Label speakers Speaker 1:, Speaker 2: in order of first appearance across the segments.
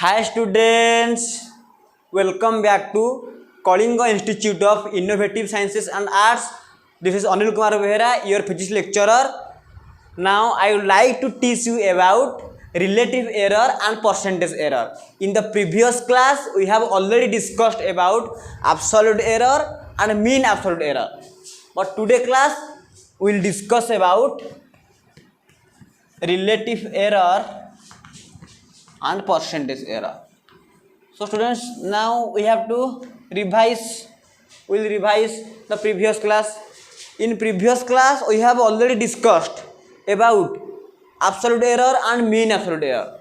Speaker 1: Hi students, welcome back to Kalinga Institute of Innovative Sciences and Arts. This is Anil Kumar Behera, your physics lecturer. Now I would like to teach you about relative error and percentage error. In the previous class, we have already discussed about absolute error and mean absolute error. But today class, we will discuss about relative error and percentage error. So students, now we have to revise. We'll revise the previous class. In previous class, we have already discussed about absolute error and mean absolute error.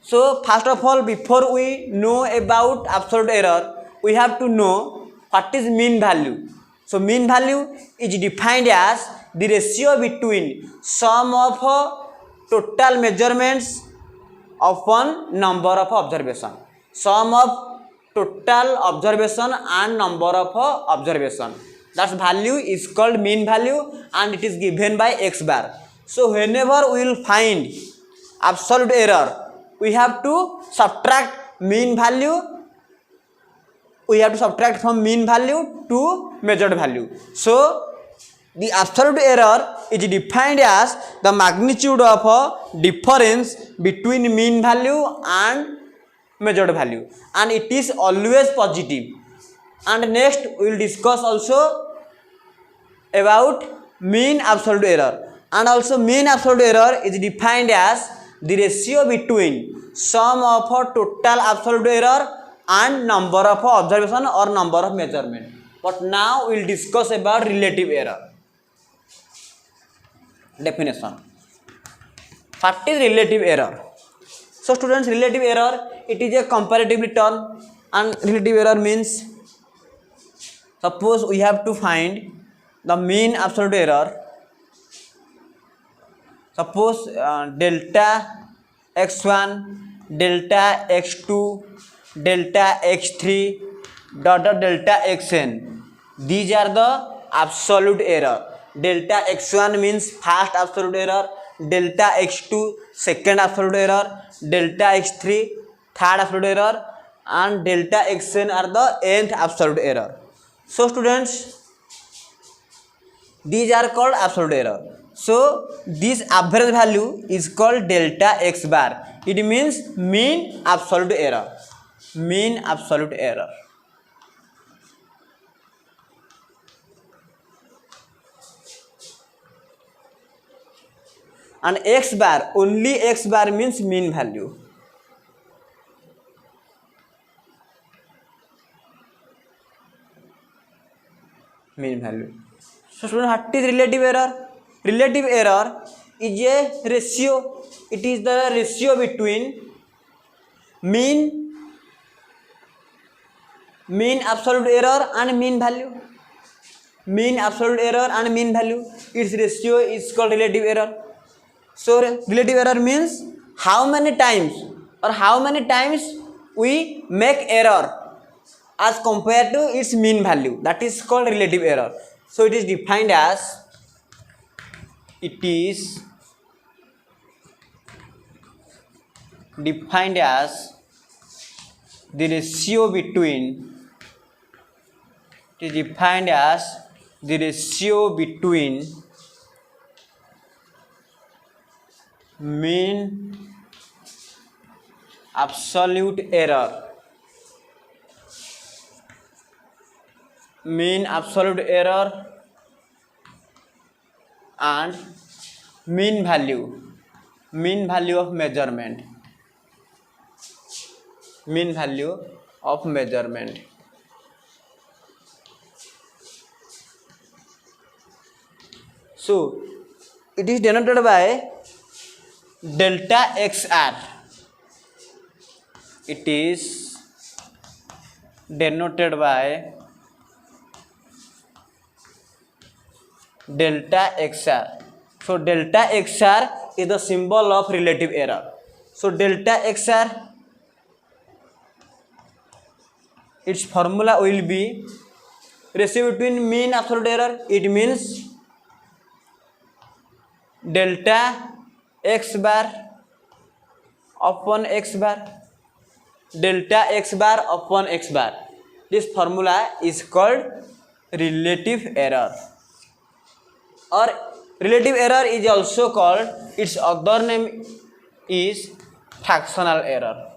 Speaker 1: So first of all, before we know about absolute error, we have to know what is mean value. So mean value is defined as the ratio between sum of total measurements of one number of observation. Sum of total observation and number of observation. That value is called mean value and it is given by x bar. So whenever we will find absolute error, we have to subtract mean value. We have to subtract from mean value to measured value. So the absolute error is defined as the magnitude of a difference between mean value and measured value, and it is always positive. And next we will discuss also about mean absolute error, and also mean absolute error is defined as the ratio between sum of a total absolute error and number of observation or number of measurement. But now we will discuss about relative error. Definition. What is relative error? So students, relative error, it is a comparative term, and relative error means, suppose we have to find the mean absolute error. Suppose delta x1, delta x2, delta x3, delta xn. These are the absolute error. Delta x1 means first absolute error, delta x2 second absolute error, delta x3 third absolute error, and delta xn are the nth absolute error. So students, these are called absolute error. So this average value is called delta x bar. It means mean absolute error. Mean absolute error. And x bar, only x bar means mean value. Mean value. So student, what is relative error? Relative error is a ratio. It is the ratio between mean absolute error and mean value. Mean absolute error and mean value. Its ratio is called relative error. So relative error means how many times we make error as compared to its mean value. That is called relative error. So it is defined as the ratio between mean absolute error and mean value of measurement. So it is denoted by delta xr. It is denoted by delta xr. So delta xr is the symbol of relative error. So delta xr, its formula will be ratio between mean absolute error. It means delta x bar upon x bar. delta x bar upon x bar. This formula is called relative error, or relative error is also called, its other name is fractional error.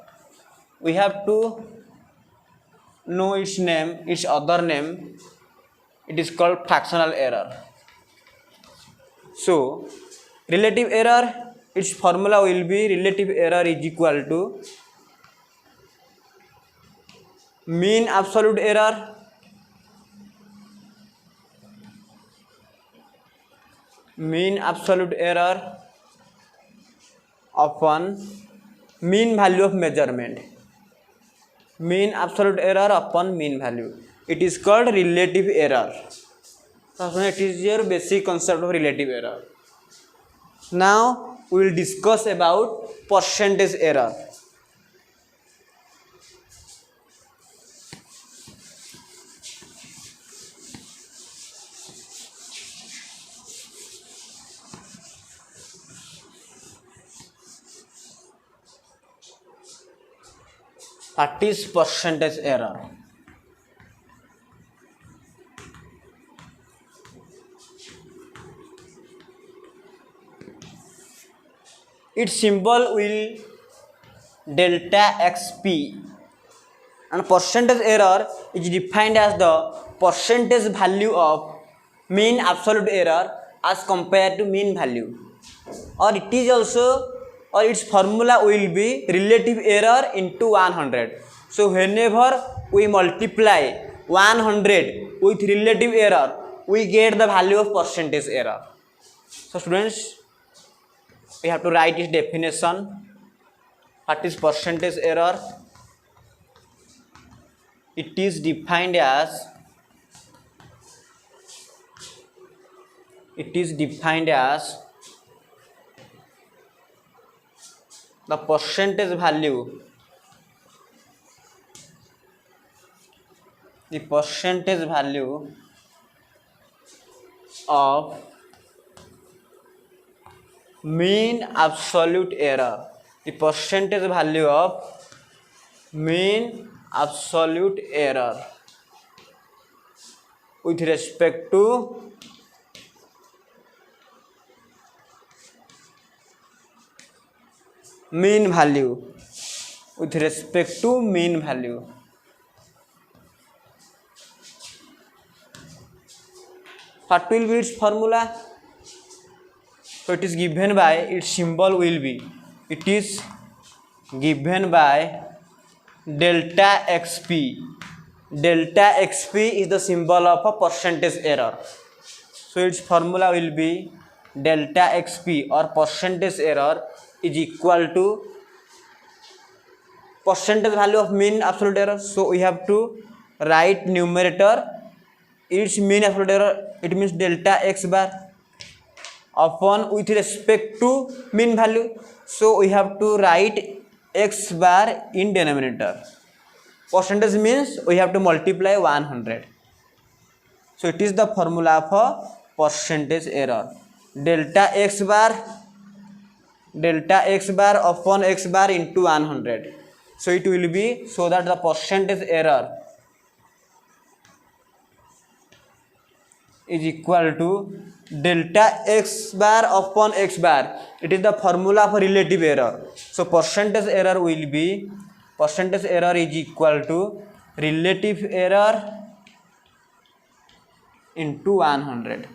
Speaker 1: We have to know its name, its other name. It is called fractional error. So relative error, its formula will be relative error is equal to mean absolute error upon mean value of measurement. Mean absolute error upon mean value. It is called relative error. So it is your basic concept of relative error. Now we will discuss about percentage error. What is percentage error? Its symbol will delta xp, and percentage error is defined as the percentage value of mean absolute error as compared to mean value, or it is also, or its formula will be relative error into 100. So whenever we multiply 100 with relative error, we get the value of percentage error. So students, we have to write its definition. What is percentage error? It is defined as the percentage value of mean absolute error. The percentage value of mean absolute error with respect to mean value. What will be its formula? So it is given by, its symbol will be, it is given by delta xp. Delta xp is the symbol of a percentage error. So its formula will be delta xp, or percentage error is equal to percentage value of mean absolute error. So we have to write numerator, its mean absolute error, it means delta x bar, upon with respect to mean value. So we have to write x bar in denominator. Percentage means we have to multiply 100. So it is the formula for percentage error. Delta x bar upon x bar into 100. So it will be, so that the percentage error is equal to delta x bar upon x bar. It is the formula for relative error. So percentage error will be, percentage error is equal to relative error into 100.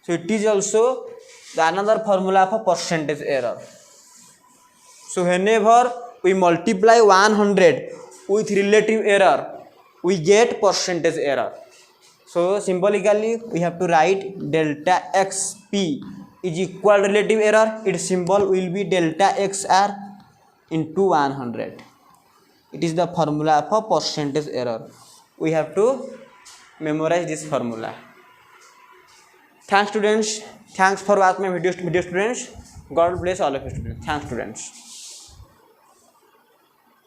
Speaker 1: So it is also the another formula for percentage error. So whenever we multiply 100 with relative error, we get percentage error. So symbolically we have to write delta xp is equal to relative error. Its symbol will be delta xr into 100. It is the formula for percentage error. We have to memorize this formula. Thanks students. Thanks for watching my video students. God bless all of you students. Thanks students.